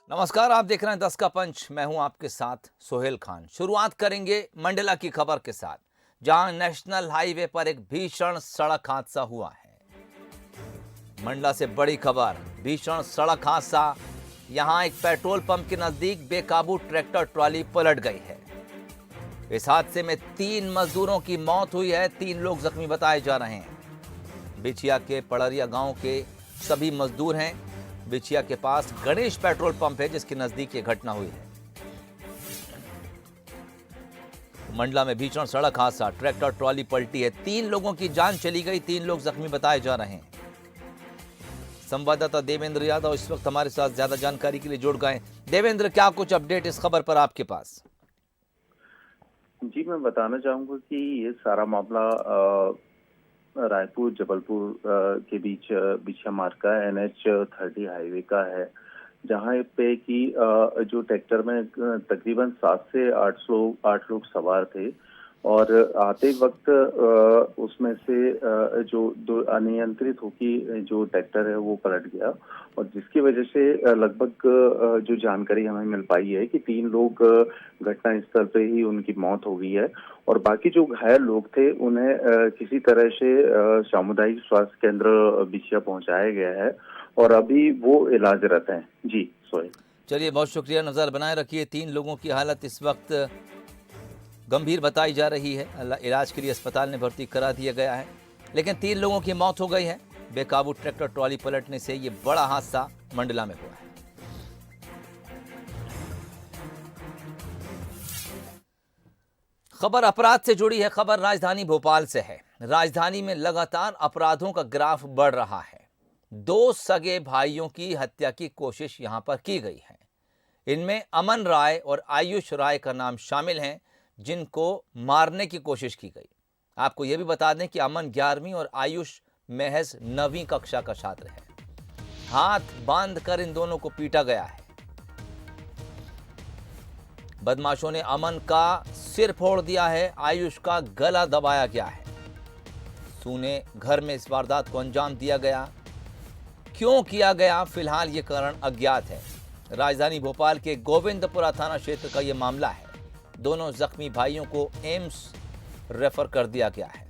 नमस्कार, आप देख रहे हैं 10 का पंच। मैं हूं आपके साथ सोहेल खान। शुरुआत करेंगे मंडला की खबर के साथ, जहां नेशनल हाईवे पर एक भीषण सड़क हादसा हुआ है। मंडला से बड़ी खबर, भीषण सड़क हादसा। यहां एक पेट्रोल पंप के नजदीक बेकाबू ट्रैक्टर ट्रॉली पलट गई है। इस हादसे में 3 मजदूरों की मौत हुई है, 3 लोग जख्मी बताए जा रहे हैं। बिछिया के पड़रिया गांव के सभी मजदूर हैं। बिछिया के पास गणेश पेट्रोल पंप है, जिसके नजदीक ये घटना हुई है। मंडला में भीषण सड़क हादसा, ट्रैक्टर ट्रॉली पलटी है, 3 लोगों की जान चली गई, 3 लोग जख्मी बताए जा रहे हैं। संवाददाता देवेंद्र यादव इस वक्त हमारे साथ ज्यादा जानकारी के लिए जुड़ गए। देवेंद्र, क्या कुछ अपडेट इस खबर पर आपके पास? जी, मैं बताना चाहूंगा कि ये सारा मामला रायपुर जबलपुर के बीच बिछिया मार्ग का NH 30 हाईवे का है, जहां पे कि जो ट्रैक्टर में तकरीबन 7 से 8 लोग सवार थे और आते वक्त उसमें से जो दो अनियंत्रित होकर जो ट्रैक्टर है वो पलट गया, और जिसकी वजह से लगभग जो जानकारी हमें मिल पाई है कि 3 लोग घटना स्थल पे ही उनकी मौत हो गई है, और बाकी जो घायल लोग थे उन्हें किसी तरह से सामुदायिक स्वास्थ्य केंद्र बिछिया पहुंचाया गया है और अभी वो इलाजरत हैं। जी सोहेल। चलिए, बहुत शुक्रिया, नजर बनाए रखिए। 3 लोगों की हालत इस वक्त गंभीर बताई जा रही है। इलाज के लिए अस्पताल में भर्ती करा दिया गया है, लेकिन 3 लोगों की मौत हो गई है। बेकाबू ट्रैक्टर ट्रॉली पलटने से ये बड़ा हादसा मंडला में हुआ है। खबर अपराध से जुड़ी है। खबर राजधानी भोपाल से है। राजधानी में लगातार अपराधों का ग्राफ बढ़ रहा है। 2 सगे भाइयों की हत्या की कोशिश यहां पर की गई है। इनमें अमन राय और आयुष राय का नाम शामिल हैं, जिनको मारने की कोशिश की गई। आपको यह भी बता दें कि अमन 11वीं और आयुष महज 9वीं कक्षा का छात्र है। हाथ बांध कर इन दोनों को पीटा गया है। बदमाशों ने अमन का सिर फोड़ दिया है, आयुष का गला दबाया गया है। सूने घर में इस वारदात को अंजाम दिया गया। क्यों किया गया, फिलहाल ये कारण अज्ञात है। राजधानी भोपाल के गोविंदपुरा थाना क्षेत्र का यह मामला है। दोनों जख्मी भाइयों को एम्स रेफर कर दिया गया है।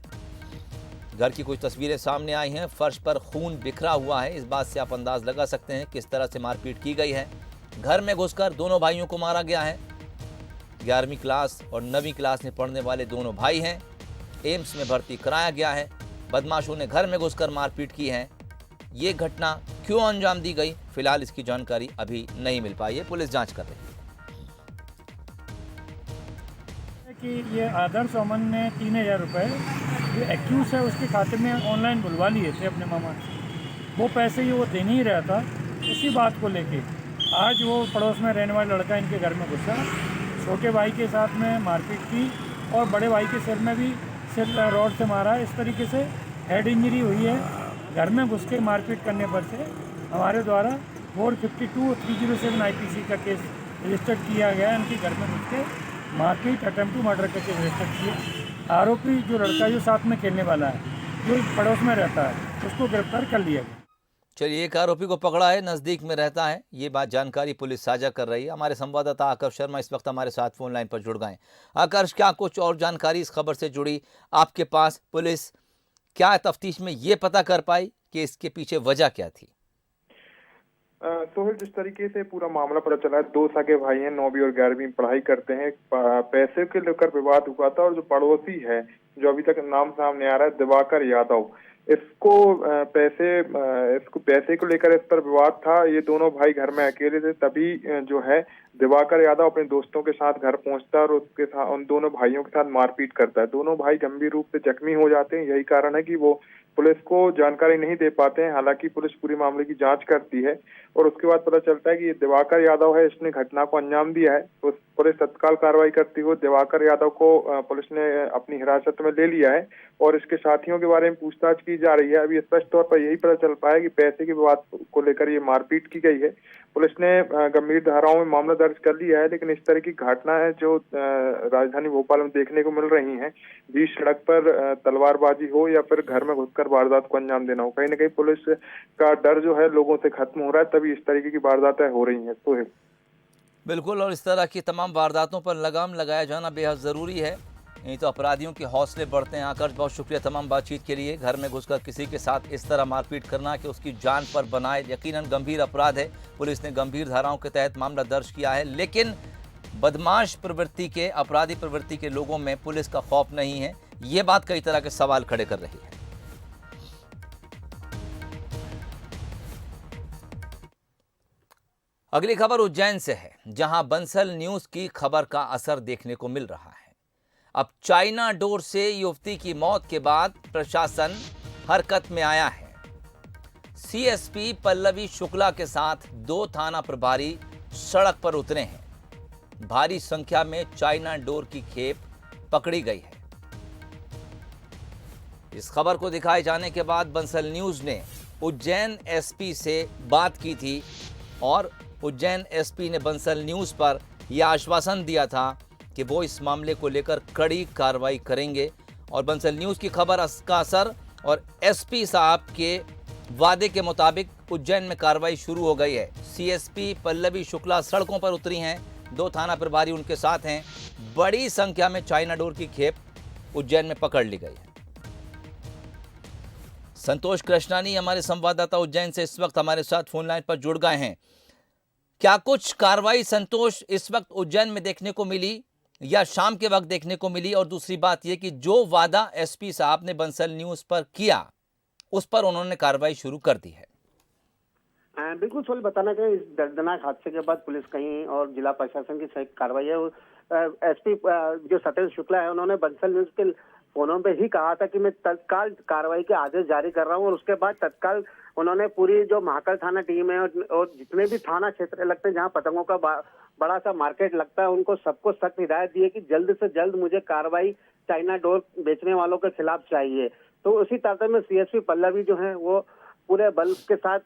घर की कुछ तस्वीरें सामने आई हैं। फर्श पर खून बिखरा हुआ है। इस बात से आप अंदाज लगा सकते हैं किस तरह से मारपीट की गई है। घर में घुसकर दोनों भाइयों को मारा गया है। 11वीं क्लास और 9वीं क्लास में पढ़ने वाले दोनों भाई हैं। एम्स में भर्ती कराया गया है। बदमाशों ने घर में घुसकर मारपीट की है। ये घटना क्यों अंजाम दी गई, फिलहाल इसकी जानकारी अभी नहीं मिल पाई है। पुलिस जांच कर रही है। कि ये आदर्श अमन ने 3000 रुपये जो एक्यूज है उसके खाते में ऑनलाइन बुलवा लिए थे अपने मामा से। वो पैसे ही वो दे नहीं रहा था। इसी बात को लेके आज वो पड़ोस में रहने वाला लड़का इनके घर में घुसा, छोटे भाई के साथ में मारपीट की और बड़े भाई के सिर में भी रॉड से मारा। इस तरीके से हेड इंजरी हुई है। घर में घुस के मारपीट करने पर से हमारे द्वारा 452 307 IPC का केस रजिस्टर्ड किया गया। इनके घर में घुस के मारपीट अटेम्प्ट टू मर्डर का केस रजिस्टर्ड किया। आरोपी जो लड़का जो साथ में खेलने वाला है, जो पड़ोस में रहता है, उसको गिरफ्तार कर लिया गया। चलिए, एक आरोपी को पकड़ा है, नजदीक में रहता है। ये बात जानकारी पुलिस साझा कर रही है। हमारे संवाददाता आकर्ष शर्मा इस वक्त हमारे साथ फोन लाइन पर जुड़ गए। आकर्ष, क्या कुछ और जानकारी इस खबर से जुड़ी आपके पास? पुलिस क्या तफ्तीश में ये पता कर पाई कि इसके पीछे वजह क्या थी? सोहेल, जिस तरीके से पूरा मामला पता चला है, 2 सगे भाई हैं, 9वीं और 11वीं पढ़ाई करते हैं। पैसे के लेकर विवाद हुआ था और जो पड़ोसी है, जो अभी तक नाम सामने आ रहा है, दिवाकर यादव, इसको पैसे को लेकर इस पर विवाद था। ये दोनों भाई घर में अकेले थे, तभी जो है दिवाकर यादव अपने दोस्तों के साथ घर पहुंचता है और उसके साथ उन दोनों भाइयों के साथ मारपीट करता है। दोनों भाई गंभीर रूप से जख्मी हो जाते हैं। यही कारण है कि वो पुलिस को जानकारी नहीं दे पाते हैं। हालांकि पुलिस पूरे मामले की जांच करती है और उसके बाद पता चलता है कि ये दिवाकर यादव है, इसने घटना को अंजाम दिया है। तो पुलिस तत्काल कार्रवाई करती हुए दिवाकर यादव को पुलिस ने अपनी हिरासत में ले लिया है और इसके साथियों के बारे में पूछताछ की जा रही है। अभी स्पष्ट तौर पर यही पता चल पाया कि पैसे के विवाद को लेकर ये मारपीट की गई है। पुलिस ने गंभीर धाराओं में मामला दर्ज कर लिया है, लेकिन इस तरह की घटनाएं जो राजधानी भोपाल में देखने को मिल रही हैं, बीच सड़क पर तलवारबाजी हो या फिर घर में घुसकर कर वारदात को अंजाम देना हो। कहीं ना कहीं पुलिस का डर जो है लोगों से खत्म हो रहा है, तभी इस तरीके की वारदातें हो रही हैं। तो बिल्कुल, और इस तरह की तमाम वारदातों पर लगाम लगाया जाना बेहद ज़रूरी है, नहीं तो अपराधियों के हौसले बढ़ते हैं। आकर्ष, बहुत शुक्रिया तमाम बातचीत के लिए। घर में घुसकर किसी के साथ इस तरह मारपीट करना कि उसकी जान पर बनाए, यकीनन गंभीर अपराध है। पुलिस ने गंभीर धाराओं के तहत मामला दर्ज किया है, लेकिन बदमाश प्रवृत्ति के, अपराधी प्रवृत्ति के लोगों में पुलिस का खौफ नहीं है। ये बात कई तरह के सवाल खड़े कर रही है। अगली खबर उज्जैन से है, जहां बंसल न्यूज की खबर का असर देखने को मिल रहा है। अब चाइना डोर से युवती की मौत के बाद प्रशासन हरकत में आया है। सीएसपी पल्लवी शुक्ला के साथ 2 थाना प्रभारी सड़क पर उतरे हैं। भारी संख्या में चाइना डोर की खेप पकड़ी गई है। इस खबर को दिखाए जाने के बाद बंसल न्यूज ने उज्जैन एसपी से बात की थी और उज्जैन एसपी ने बंसल न्यूज पर यह आश्वासन दिया था कि वो इस मामले को लेकर कड़ी कार्रवाई करेंगे। और बंसल न्यूज की खबर का असर और एसपी साहब के वादे के मुताबिक उज्जैन में कार्रवाई शुरू हो गई है। सीएसपी पल्लवी शुक्ला सड़कों पर उतरी हैं, 2 थाना प्रभारी उनके साथ हैं। बड़ी संख्या में चाइना डोर की खेप उज्जैन में पकड़ ली गई है। संतोष कृष्णानी हमारे संवाददाता उज्जैन से इस वक्त हमारे साथ फोन लाइन पर जुड़ गए हैं। क्या कुछ कार्रवाई संतोष इस वक्त उज्जैन में देखने को मिली या शाम के वक्त देखने को मिली? और दूसरी बात यह कि जो वादा एसपी साहब ने बंसल न्यूज पर किया, उस पर उन्होंने कार्रवाई शुरू कर दी है। बिल्कुल सोल, बताना चाहिए इस दर्दनाक हादसे के बाद पुलिस कहीं और जिला प्रशासन की संयुक्त कार्रवाई है। एसपी जो सत्येंद्र शुक्ला है, उन्होंने बंसल न्यूज के फोनों पे ही कहा था कि मैं तत्काल कार्रवाई के आदेश जारी कर रहा हूं, और उसके बाद तत्काल उन्होंने पूरी जो महाकाल थाना टीम है और जितने भी थाना क्षेत्र लगते हैं जहां पतंगों का बड़ा सा मार्केट लगता है, उनको सबको सख्त हिदायत दी है कि जल्द से जल्द मुझे कार्रवाई चाइना डोर बेचने वालों के खिलाफ चाहिए। तो उसी तारतम्य में सीएसपी पल्लवी जो है वो पूरे बल के साथ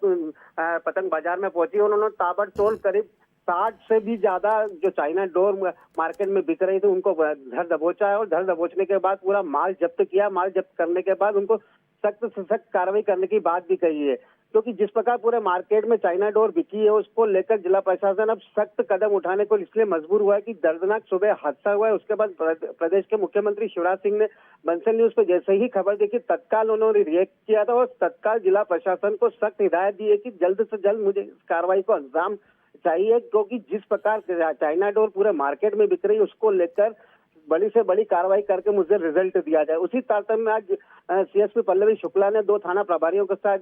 पतंग बाजार में पहुंची। उन्होंने ताबड़तोड़ करीब 60 से भी ज्यादा जो चाइना डोर मार्केट में बिक रही थी उनको धर दबोचा है, और धर दबोचने के बाद पूरा माल जब्त किया। माल जब्त करने के बाद उनको सख्त से सख्त कार्रवाई करने की बात भी कही है, क्योंकि जिस प्रकार पूरे मार्केट में चाइना डोर बिकी है उसको लेकर जिला प्रशासन अब सख्त कदम उठाने को इसलिए मजबूर हुआ है कि दर्दनाक सुबह हादसा हुआ है। उसके बाद प्रदेश के मुख्यमंत्री शिवराज सिंह ने बंसल न्यूज पर जैसे ही खबर देखी, तत्काल उन्होंने रिएक्ट किया था और तत्काल जिला प्रशासन को सख्त हिदायत दी है कि जल्द से जल्द मुझे इस कार्रवाई को अंजाम चाहिए, क्योंकि जिस प्रकार चाइना डोर पूरे मार्केट में बिक रही है उसको लेकर बड़ी से बड़ी कार्रवाई करके मुझे रिजल्ट दिया जाए। उसी तारतम्य में आज सीएसपी पल्लवी शुक्ला ने 2 थाना प्रभारियों के साथ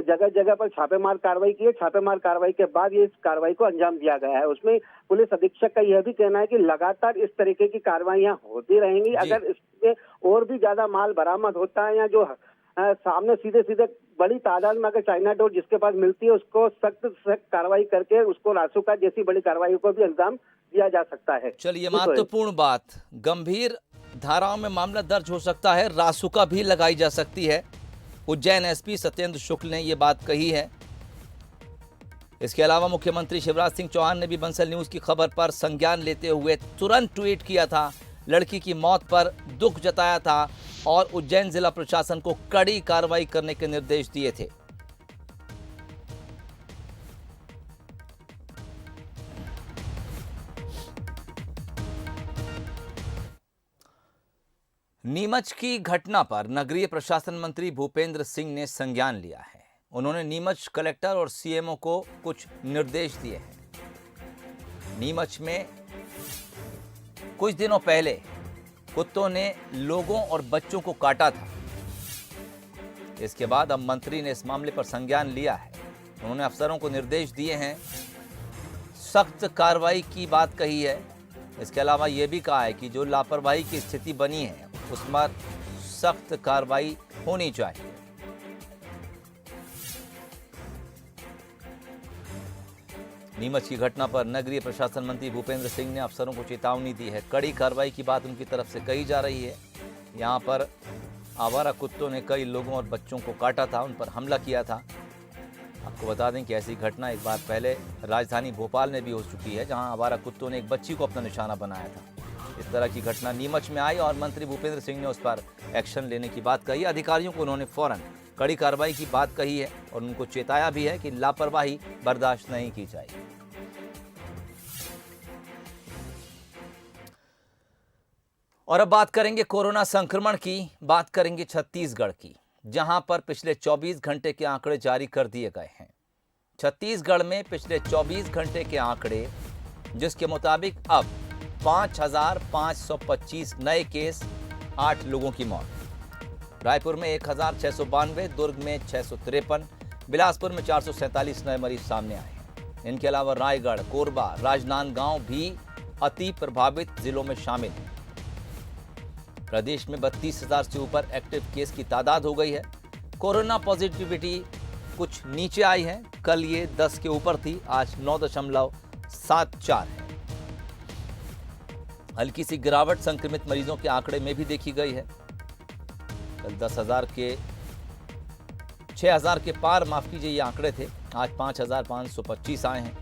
जगह जगह पर छापेमार कार्रवाई की है। छापेमार कार्रवाई के बाद ये इस कार्रवाई को अंजाम दिया गया है। उसमें पुलिस अधीक्षक का यह भी कहना है कि लगातार इस तरीके की कार्रवाइयां होती रहेंगी। अगर इसमें और भी ज्यादा माल बरामद होता है या जो सामने सीधे सीधे बड़ी तादाद में अगर चाइना डोर जिसके पास मिलती है उसको सख्त सख्त कार्रवाई करके उसको रासुका जैसी बड़ी कार्रवाई को भी अंजाम दिया जा सकता है। चलिए, महत्वपूर्ण बात, गंभीर धाराओं में मामला दर्ज हो सकता है, रासुका भी लगाई जा सकती है। उज्जैन एसपी सत्येंद्र शुक्ल ने यह बात कही है। इसके अलावा मुख्यमंत्री शिवराज सिंह चौहान ने भी बंसल न्यूज की खबर पर संज्ञान लेते हुए तुरंत ट्वीट किया था, लड़की की मौत पर दुख जताया था और उज्जैन जिला प्रशासन को कड़ी कार्रवाई करने के निर्देश दिए थे। नीमच की घटना पर नगरीय प्रशासन मंत्री भूपेंद्र सिंह ने संज्ञान लिया है। उन्होंने नीमच कलेक्टर और सीएमओ को कुछ निर्देश दिए हैं। नीमच में कुछ दिनों पहले कुत्तों ने लोगों और बच्चों को काटा था। इसके बाद अब मंत्री ने इस मामले पर संज्ञान लिया है। उन्होंने अफसरों को निर्देश दिए हैं, सख्त कार्रवाई की बात कही है। इसके अलावा यह भी कहा है कि जो लापरवाही की स्थिति बनी है उस पर सख्त कार्रवाई होनी चाहिए। नीमच की घटना पर नगरीय प्रशासन मंत्री भूपेंद्र सिंह ने अफसरों को चेतावनी दी है। कड़ी कार्रवाई की बात उनकी तरफ से कही जा रही है। यहां पर आवारा कुत्तों ने कई लोगों और बच्चों को काटा था, उन पर हमला किया था। आपको बता दें कि ऐसी घटना एक बार पहले राजधानी भोपाल में भी हो चुकी है, जहां आवारा कुत्तों ने एक बच्ची को अपना निशाना बनाया था। इस तरह की घटना नीमच में आई और मंत्री भूपेंद्र सिंह ने उस पर एक्शन लेने की बात कही। अधिकारियों को उन्होंने फौरन कड़ी कार्रवाई की बात कही है और उनको चेताया भी है कि लापरवाही बर्दाश्त नहीं की जाएगी। और अब बात करेंगे कोरोना संक्रमण की, बात करेंगे छत्तीसगढ़ की, जहां पर पिछले 24 घंटे के आंकड़े जारी कर दिए गए हैं। छत्तीसगढ़ में पिछले 24 घंटे के आंकड़े, जिसके मुताबिक अब 5,525 नए केस, 8 लोगों की मौत। रायपुर में 1,692, दुर्ग में 653, बिलासपुर में 447 नए मरीज सामने आए हैं। इनके अलावा रायगढ़, कोरबा, राजनांदगांव भी अति प्रभावित जिलों में शामिल हैं। प्रदेश में 32,000 से ऊपर एक्टिव केस की तादाद हो गई है। कोरोना पॉजिटिविटी कुछ नीचे आई है, कल ये 10 के ऊपर थी, आज 9.74 है। हल्की सी गिरावट संक्रमित मरीजों के आंकड़े में भी देखी गई है। कल 6,000 के पार, माफ कीजिए, ये आंकड़े थे, आज 5,525 आए हैं।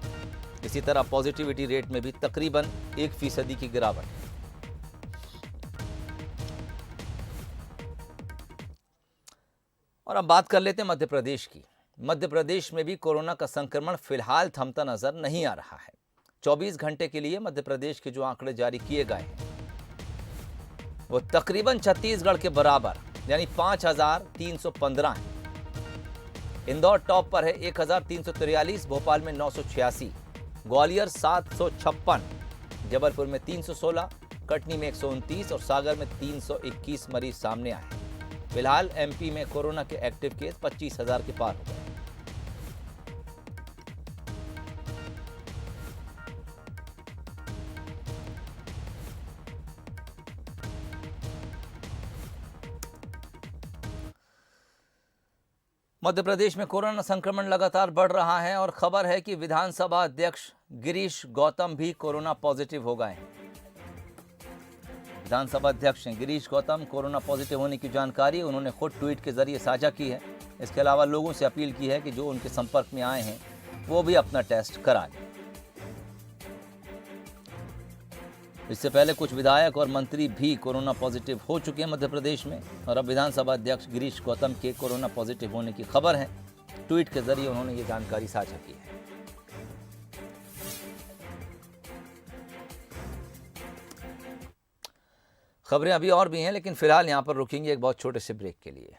इसी तरह पॉजिटिविटी रेट में भी तकरीबन 1% की गिरावट है। और अब बात कर लेते हैं मध्य प्रदेश की। मध्य प्रदेश में भी कोरोना का संक्रमण फिलहाल थमता नजर नहीं आ रहा है। 24 घंटे के लिए मध्य प्रदेश के जो आंकड़े जारी किए गए हैं वो तकरीबन छत्तीसगढ़ के बराबर, यानी 5,315 है। इंदौर टॉप पर है 1,343, भोपाल में 986, ग्वालियर 756, जबलपुर में 316, कटनी में 129 और सागर में 321 मरीज सामने आए हैं। फिलहाल एमपी में कोरोना के एक्टिव केस 25,000 के पार हो गए। मध्य प्रदेश में कोरोना संक्रमण लगातार बढ़ रहा है और खबर है कि विधानसभा अध्यक्ष गिरीश गौतम भी कोरोना पॉजिटिव हो गए हैं। विधानसभा अध्यक्ष गिरीश गौतम कोरोना पॉजिटिव होने की जानकारी उन्होंने खुद ट्वीट के जरिए साझा की है। इसके अलावा लोगों से अपील की है कि जो उनके संपर्क में आए हैं वो भी अपना टेस्ट करा लें। इससे पहले कुछ विधायक और मंत्री भी कोरोना पॉजिटिव हो चुके हैं मध्य प्रदेश में, और अब विधानसभा अध्यक्ष गिरीश गौतम के कोरोना पॉजिटिव होने की खबर है। ट्वीट के जरिए उन्होंने ये जानकारी साझा की है। खबरें अभी और भी हैं, लेकिन फिलहाल यहां पर रुकेंगे एक बहुत छोटे से ब्रेक के लिए।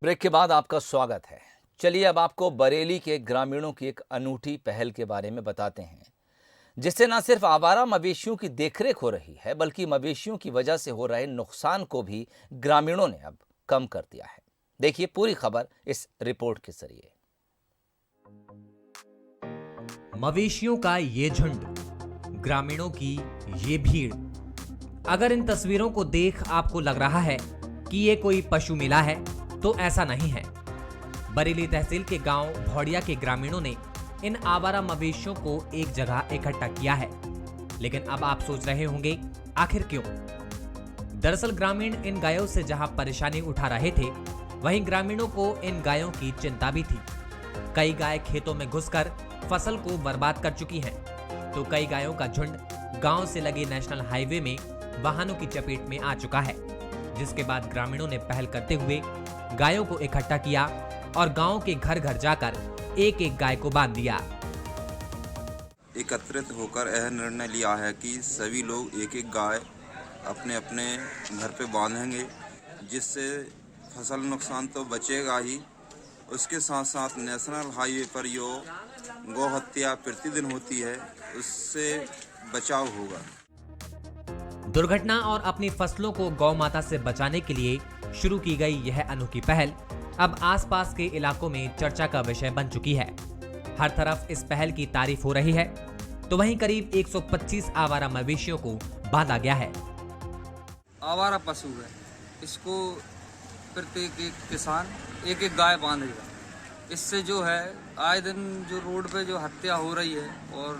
ब्रेक के बाद आपका स्वागत है। चलिए अब आपको बरेली के ग्रामीणों की एक अनूठी पहल के बारे में बताते हैं, जिससे न सिर्फ आवारा मवेशियों की देखरेख हो रही है, बल्कि मवेशियों की वजह से हो रहे नुकसान को भी ग्रामीणों ने अब कम कर दिया है। देखिए पूरी खबर इस रिपोर्ट के जरिए। मवेशियों का ये झुंड, ग्रामीणों की ये भीड़। अगर इन तस्वीरों को देख आपको लग रहा है कि ये कोई पशु मेला है, तो ऐसा नहीं है। बरेली तहसील के गांव भौड़िया के ग्रामीणों ने इन आवारा मवेशियों को एक जगह इकट्ठा किया है। लेकिन अब आप सोच रहे होंगे, आखिर क्यों? दरअसल ग्रामीण इन गायों से जहां परेशानी उठा रहे थे, वहीं ग्रामीणों को इन गायों की चिंता भी थी। कई गाय खेतों में घुसकर फसल को बर्बाद कर चुकी हैं, तो कई गायों का झुंड गांव से लगे नेशनल हाईवे में वाहनों की चपेट में आ चुका है। जिसके बाद ग्रामीणों ने पहल करते हुए गायों को इकट्ठा किया और गांव के घर घर जाकर एक एक गाय को बांध दिया। एकत्रित होकर यह निर्णय लिया है कि सभी लोग एक एक गाय अपने अपने घर पे बांधेंगे, जिससे फसल नुकसान तो बचेगा ही, उसके साथ साथ नेशनल हाईवे पर जो गौ हत्या प्रतिदिन होती है उससे बचाव होगा। दुर्घटना और अपनी फसलों को गौ माता से बचाने के लिए शुरू की गई यह अनोखी पहल अब आसपास के इलाकों में चर्चा का विषय बन चुकी है। हर तरफ इस पहल की तारीफ हो रही है, तो वहीं करीब 125 आवारा मवेशियों को बांधा गया है। आवारा पशु है, इसको प्रत्येक एक किसान एक एक गाय बांधेगा। इससे जो है आए दिन जो रोड पे जो हत्या हो रही है और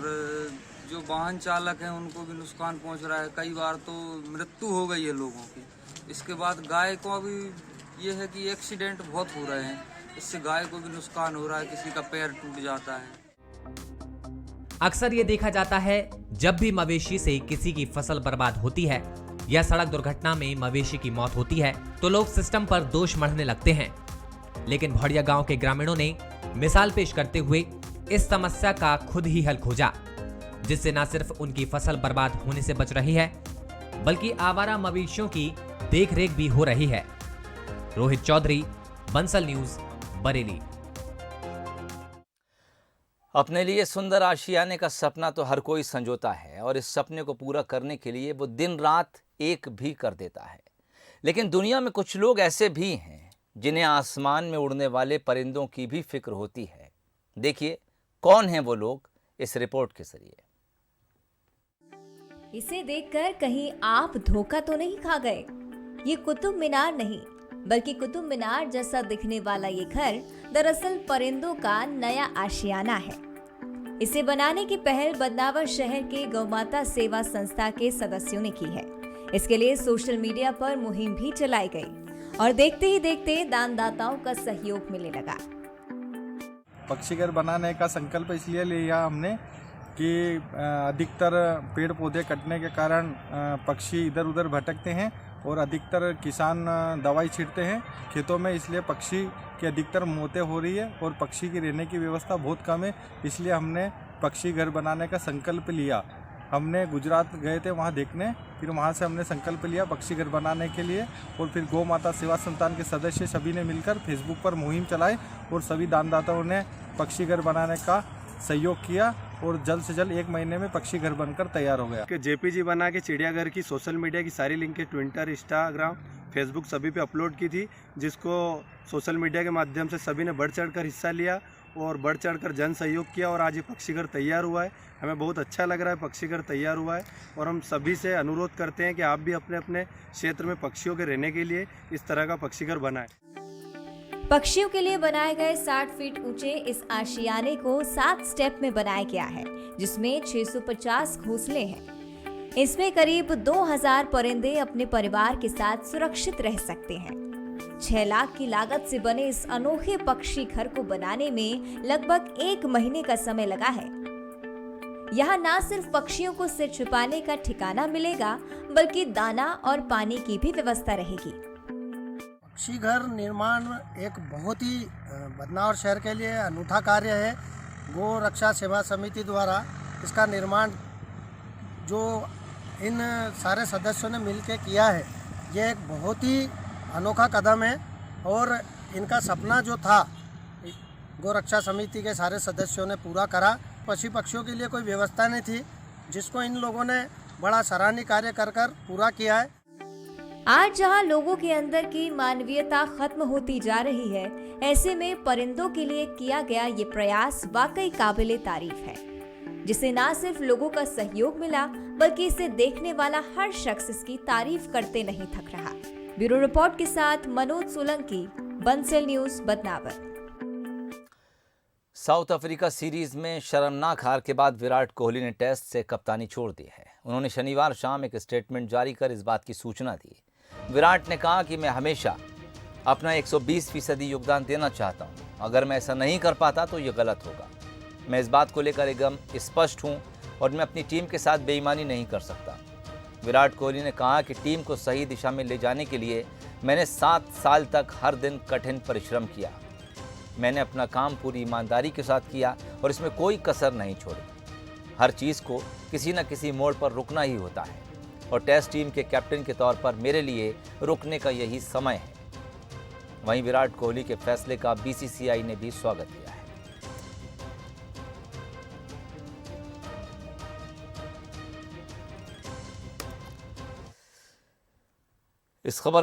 जो वाहन चालक हैं उनको भी नुकसान पहुंच रहा है। कई बार तो मृत्यु हो गई है लोगों की। इसके बाद गाय को भी ये है कि एक्सीडेंट बहुत हो रहे हैं, इससे गाय को भी नुकसान हो रहा है, किसी का पैर टूट जाता है। अक्सर ये देखा जाता है जब भी मवेशी से किसी की फसल बर्बाद होती है या सड़क दुर्घटना में मवेशी की मौत होती है तो लोग सिस्टम पर दोष मढ़ने लगते हैं। लेकिन भौड़िया गांव के ग्रामीणों ने मिसाल पेश करते हुए इस समस्या का खुद ही हल खोजा, जिससे न सिर्फ उनकी फसल बर्बाद होने से बच रही है बल्कि आवारा मवेशियों की देखरेख भी हो रही है। रोहित चौधरी, बंसल न्यूज, बरेली। अपने लिए सुंदर आशियाने का सपना तो हर कोई संजोता है और इस सपने को पूरा करने के लिए वो दिन रात एक भी कर देता है। लेकिन दुनिया में कुछ लोग ऐसे भी हैं जिन्हें आसमान में उड़ने वाले परिंदों की भी फिक्र होती है। देखिए कौन हैं वो लोग इस रिपोर्ट के जरिए। इसे देखकर कहीं आप धोखा तो नहीं खा गए? ये कुतुब मीनार नहीं बल्कि कुतुब मीनार जैसा दिखने वाला ये घर दरअसल परिंदों का नया आशियाना है। इसे बनाने की पहल बदनावर शहर के गौमाता सेवा संस्था के सदस्यों ने की है। इसके लिए सोशल मीडिया पर मुहिम भी चलाई गई और देखते ही देखते दानदाताओं का सहयोग मिलने लगा। पक्षी घर बनाने का संकल्प इसलिए लिया हमने कि अधिकतर पेड़ पौधे कटने के कारण पक्षी इधर उधर भटकते हैं और अधिकतर किसान दवाई छींटते हैं खेतों में, इसलिए पक्षी की अधिकतर मौतें हो रही है और पक्षी की रहने की व्यवस्था बहुत कम है। इसलिए हमने पक्षी घर बनाने का संकल्प लिया। हमने गुजरात गए थे वहाँ देखने, फिर वहाँ से हमने संकल्प लिया पक्षी घर बनाने के लिए और फिर गौ माता सेवा संस्थान के सदस्य सभी ने मिलकर फेसबुक पर मुहिम चलाई और सभी दानदाताओं ने पक्षी घर बनाने का सहयोग किया और जल्द से जल्द 1 महीने में पक्षी घर बनकर तैयार हो गया। जेपीजी बना के चिड़ियाघर की सोशल मीडिया की सारी लिंकें ट्विटर, इंस्टाग्राम, फेसबुक सभी पे अपलोड की थी, जिसको सोशल मीडिया के माध्यम से सभी ने बढ़ चढ़कर हिस्सा लिया और बढ़ चढ़कर जन सहयोग किया और आज ये पक्षी घर तैयार हुआ है। हमें बहुत अच्छा लग रहा है पक्षी घर तैयार हुआ है और हम सभी से अनुरोध करते हैं कि आप भी अपने अपने क्षेत्र में पक्षियों के रहने के लिए इस तरह का पक्षी घर बनाएं। पक्षियों के लिए बनाए गए 60 फीट ऊंचे इस आशियाने को 7 स्टेप में बनाया गया है, जिसमें 650 घोंसले हैं। इसमें करीब 2000 परिंदे अपने परिवार के साथ सुरक्षित रह सकते हैं। 6 लाख की लागत से बने इस अनोखे पक्षी घर को बनाने में लगभग 1 महीने का समय लगा है। यहाँ न सिर्फ पक्षियों को सिर छुपाने का ठिकाना मिलेगा बल्कि दाना और पानी की भी व्यवस्था रहेगी। पक्षी घर निर्माण एक बहुत ही बदनावर शहर के लिए अनूठा कार्य है। गौ रक्षा सेवा समिति द्वारा इसका निर्माण जो इन सारे सदस्यों ने मिलकर किया है, ये एक बहुत ही अनोखा कदम है और इनका सपना जो था गौ रक्षा समिति के सारे सदस्यों ने पूरा करा। पशु पक्षियों के लिए कोई व्यवस्था नहीं थी, जिसको इन लोगों ने बड़ा सराहनीय कार्य कर पूरा किया है। आज जहां लोगों के अंदर की मानवीयता खत्म होती जा रही है, ऐसे में परिंदों के लिए किया गया ये प्रयास वाकई काबिले तारीफ है, जिसे न सिर्फ लोगों का सहयोग मिला बल्कि इसे देखने वाला हर शख्स इसकी तारीफ करते नहीं थक रहा। ब्यूरो रिपोर्ट के साथ Manoj Solanki, Bansal news, Badnawar. South Africa series में शर्मनाक हार के बाद विराट कोहली ने टेस्ट से कप्तानी छोड़ दी है। उन्होंने शनिवार शाम एक स्टेटमेंट जारी कर इस बात की सूचना दी। विराट ने कहा कि मैं हमेशा अपना 120% योगदान देना चाहता हूं। अगर मैं ऐसा नहीं कर पाता तो ये गलत होगा। मैं इस बात को लेकर एकदम स्पष्ट हूं और मैं अपनी टीम के साथ बेईमानी नहीं कर सकता। विराट कोहली ने कहा कि टीम को सही दिशा में ले जाने के लिए मैंने 7 साल तक हर दिन कठिन परिश्रम किया। मैंने अपना काम पूरी ईमानदारी के साथ किया और इसमें कोई कसर नहीं छोड़ी। हर चीज़ को किसी न किसी मोड़ पर रुकना ही होता है और टेस्ट टीम के कैप्टन के तौर पर मेरे लिए रुकने का यही समय है। वहीं विराट कोहली के फैसले का बीसीसीआई ने भी स्वागत किया है। इस खबर